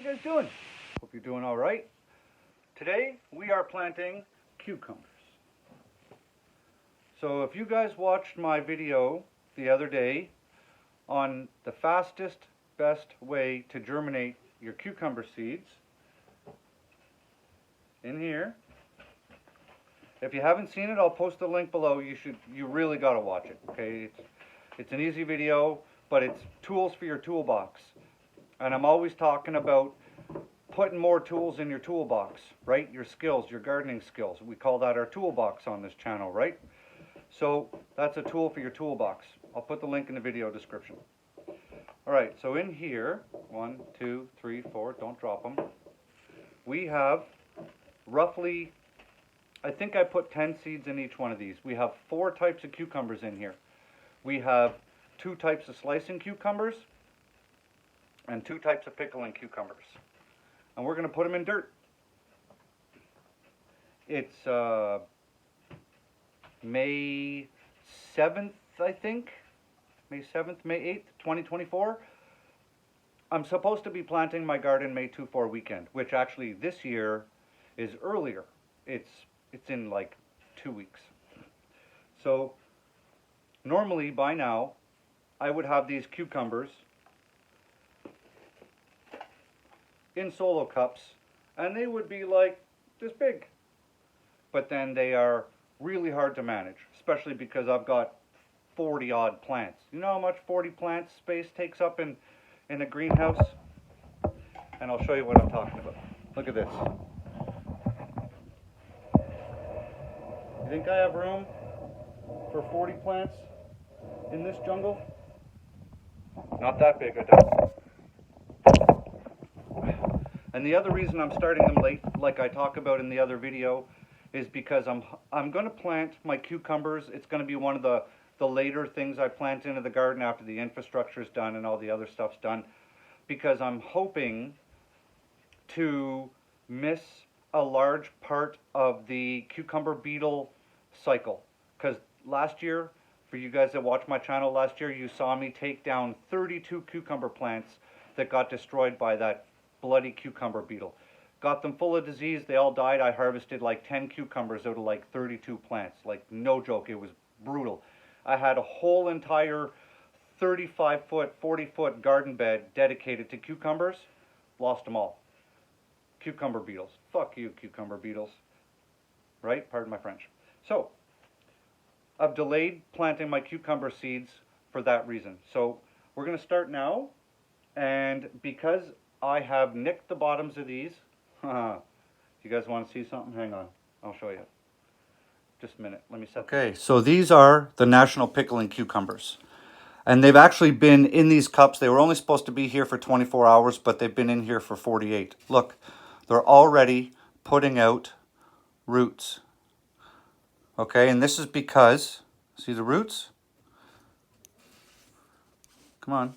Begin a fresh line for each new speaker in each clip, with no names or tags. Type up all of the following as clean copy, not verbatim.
you guys doing? Hope you're doing all right. Today we are planting cucumbers. So if you guys watched my video the other day on the fastest, best way to germinate your cucumber seeds, in here, if you haven't seen it, I'll post the link below. You really got to watch it, okay? It's an easy video, but it's tools for your toolbox. And I'm always talking about putting more tools in your toolbox, right? Your skills, your gardening skills. We call that our toolbox on this channel, right? So that's a tool for your toolbox. I'll put the link in the video description. All right, so in here, 1, 2, 3, 4, don't drop them. We have roughly, I think I put 10 seeds in each one of these. We have 4 types of cucumbers in here. We have 2 types of slicing cucumbers and 2 types of pickling cucumbers. And we're going to put them in dirt. It's May 7th, I think. May 7th, May 8th, 2024. I'm supposed to be planting my garden May 2-4 weekend, which actually this year is earlier. It's in like 2 weeks. So normally by now I would have these cucumbers in solo cups and they would be like this big. But then they are really hard to manage, especially because I've got 40 odd plants. You know how much 40 plants space takes up in a greenhouse? And I'll show you what I'm talking about. Look at this. You think I have room for 40 plants in this jungle? Not that big, I don't. And the other reason I'm starting them late, like I talk about in the other video, is because I'm going to plant my cucumbers. It's going to be one of the later things I plant into the garden after the infrastructure is done and all the other stuff's done, because I'm hoping to miss a large part of the cucumber beetle cycle. Because last year, for you guys that watched my channel last year, you saw me take down 32 cucumber plants that got destroyed by that bloody cucumber beetle. Got them full of disease, they all died. I harvested like 10 cucumbers out of like 32 plants. Like, no joke, it was brutal. I had a whole entire 35-foot, 40-foot garden bed dedicated to cucumbers. Lost them all. Cucumber beetles. Fuck you, cucumber beetles. Right? Pardon my French. So, I've delayed planting my cucumber seeds for that reason. So, we're going to start now. And because I have nicked the bottoms of these, you guys want to see something? Hang on. I'll show you. Just a minute. Let me set. Okay, so these are the national pickling cucumbers. And they've actually been in these cups. They were only supposed to be here for 24 hours, but they've been in here for 48. Look, they're already putting out roots. Okay, and this is because, see the roots? Come on.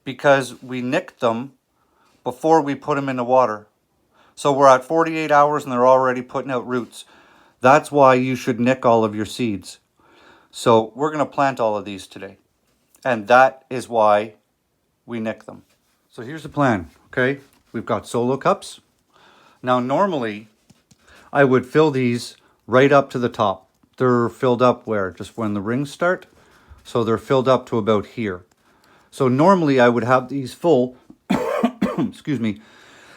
Because we nicked them before we put them in the water. So we're at 48 hours and they're already putting out roots. That's why you should nick all of your seeds. So we're going to plant all of these today. And that is why we nick them. So here's the plan, okay? We've got solo cups. Now normally I would fill these right up to the top. They're filled up where? Just when the rings start. So they're filled up to about here. So normally I would have these full, excuse me,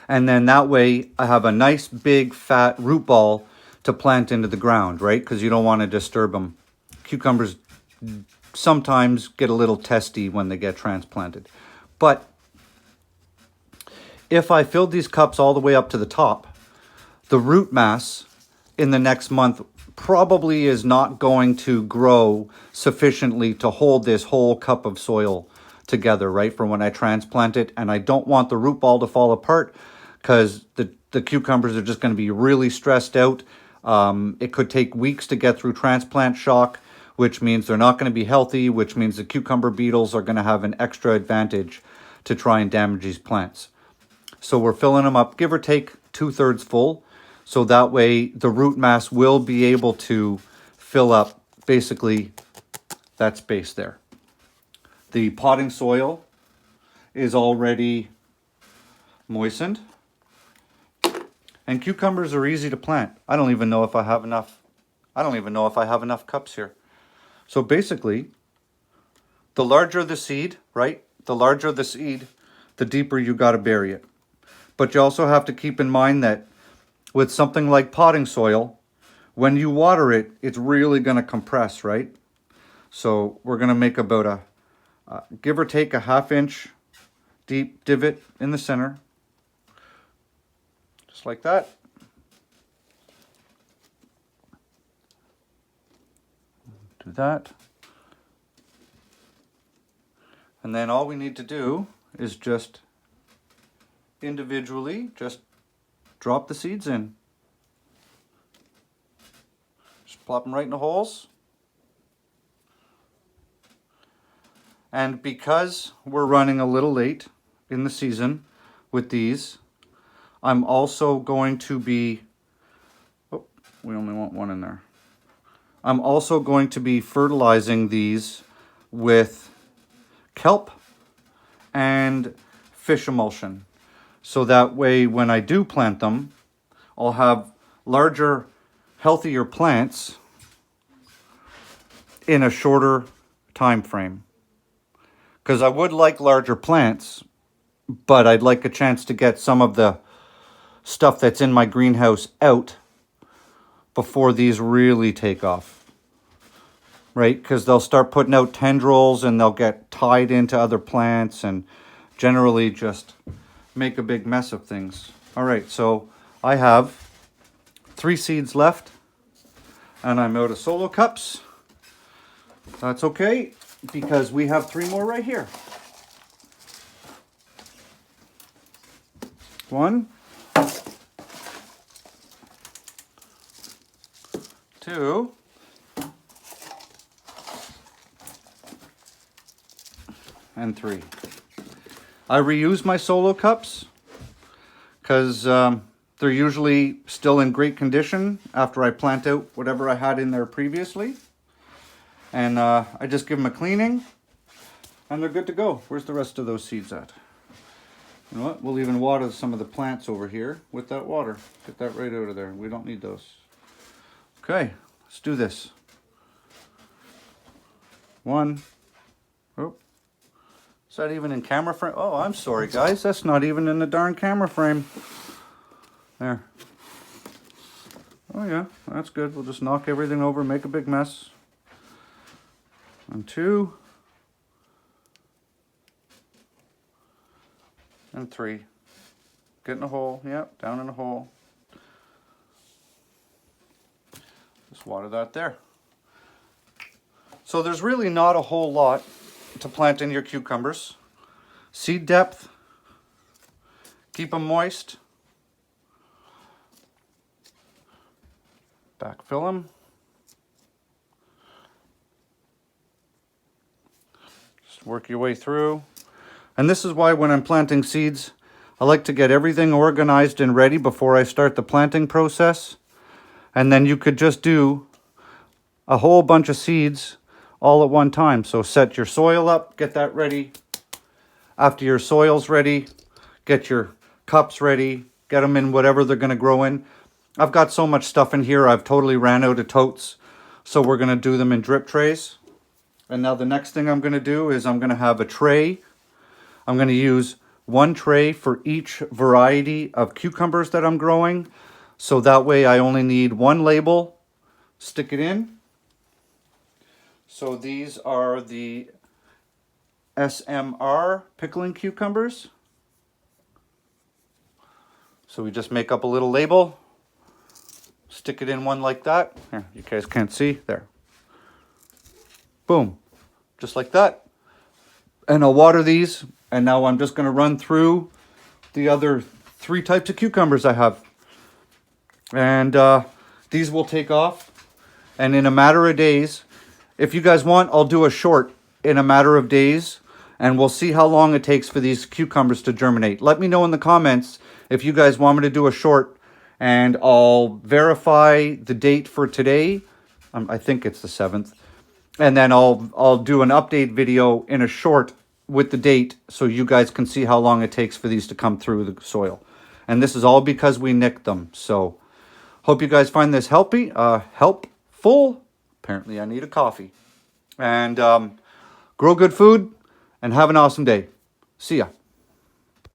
and then that way I have a nice big fat root ball to plant into the ground, right? Because you don't want to disturb them. Cucumbers sometimes get a little testy when they get transplanted. But if I filled these cups all the way up to the top, the root mass in the next month probably is not going to grow sufficiently to hold this whole cup of soil together, right, for when I transplant it. And I don't want the root ball to fall apart because the cucumbers are just going to be really stressed out. It could take weeks to get through transplant shock, which means they're not going to be healthy, which means the cucumber beetles are going to have an extra advantage to try and damage these plants. So we're filling them up, give or take 2/3 full. So that way the root mass will be able to fill up basically that space there. The potting soil is already moistened. And cucumbers are easy to plant. I don't even know if I have enough cups here. So basically, the larger the seed, right? The larger the seed, the deeper you got to bury it. But you also have to keep in mind that with something like potting soil, when you water it, it's really going to compress, right? So we're going to make about a, give or take a 1/2 inch deep divot in the center. Just like that. Do that. And then all we need to do is just individually just drop the seeds in. Just plop them right in the holes. And because we're running a little late in the season with these, I'm also going to be, oh, we only want one in there. I'm also going to be fertilizing these with kelp and fish emulsion. So that way when I do plant them, I'll have larger, healthier plants in a shorter time frame. Because I would like larger plants, but I'd like a chance to get some of the stuff that's in my greenhouse out before these really take off. Right? Because they'll start putting out tendrils and they'll get tied into other plants and generally just make a big mess of things. All right, so I have 3 seeds left and I'm out of solo cups. That's okay, because we have 3 more right here. 1, 2, and 3. I reuse my solo cups because they're usually still in great condition after I plant out whatever I had in there previously. And I just give them a cleaning and they're good to go. Where's the rest of those seeds at? You know what? We'll even water some of the plants over here with that water. Get that right out of there. We don't need those. Okay, let's do this. 1. Oh. Is that even in camera frame? Oh, I'm sorry, guys. That's not even in the darn camera frame. There. Oh, yeah. That's good. We'll just knock everything over, make a big mess. And 2. And 3. Get in a hole. Yep, down in a hole. Just water that there. So there's really not a whole lot to plant in your cucumbers. Seed depth, keep them moist, backfill them, just work your way through. And this is why when I'm planting seeds, I like to get everything organized and ready before I start the planting process. And then you could just do a whole bunch of seeds all at one time. So set your soil up, get that ready. After your soil's ready, get your cups ready, get them in whatever they're going to grow in. I've got so much stuff in here, I've totally ran out of totes. So we're going to do them in drip trays. And now the next thing I'm going to do is I'm going to have a tray. I'm going to use 1 tray for each variety of cucumbers that I'm growing. So that way I only need 1 label, stick it in. So these are the SMR pickling cucumbers. So we just make up a little label, stick it in one like that. Here, you guys can't see, there. Boom, just like that. And I'll water these, and now I'm just gonna run through the other 3 types of cucumbers I have. And these will take off, and in a matter of days, if you guys want, I'll do a short in a matter of days, and we'll see how long it takes for these cucumbers to germinate. Let me know in the comments if you guys want me to do a short, and I'll verify the date for today. I think it's the 7th. And then I'll do an update video in a short with the date so you guys can see how long it takes for these to come through the soil. And this is all because we nicked them. So hope you guys find this helpful. Apparently I need a coffee. And grow good food and have an awesome day. See ya.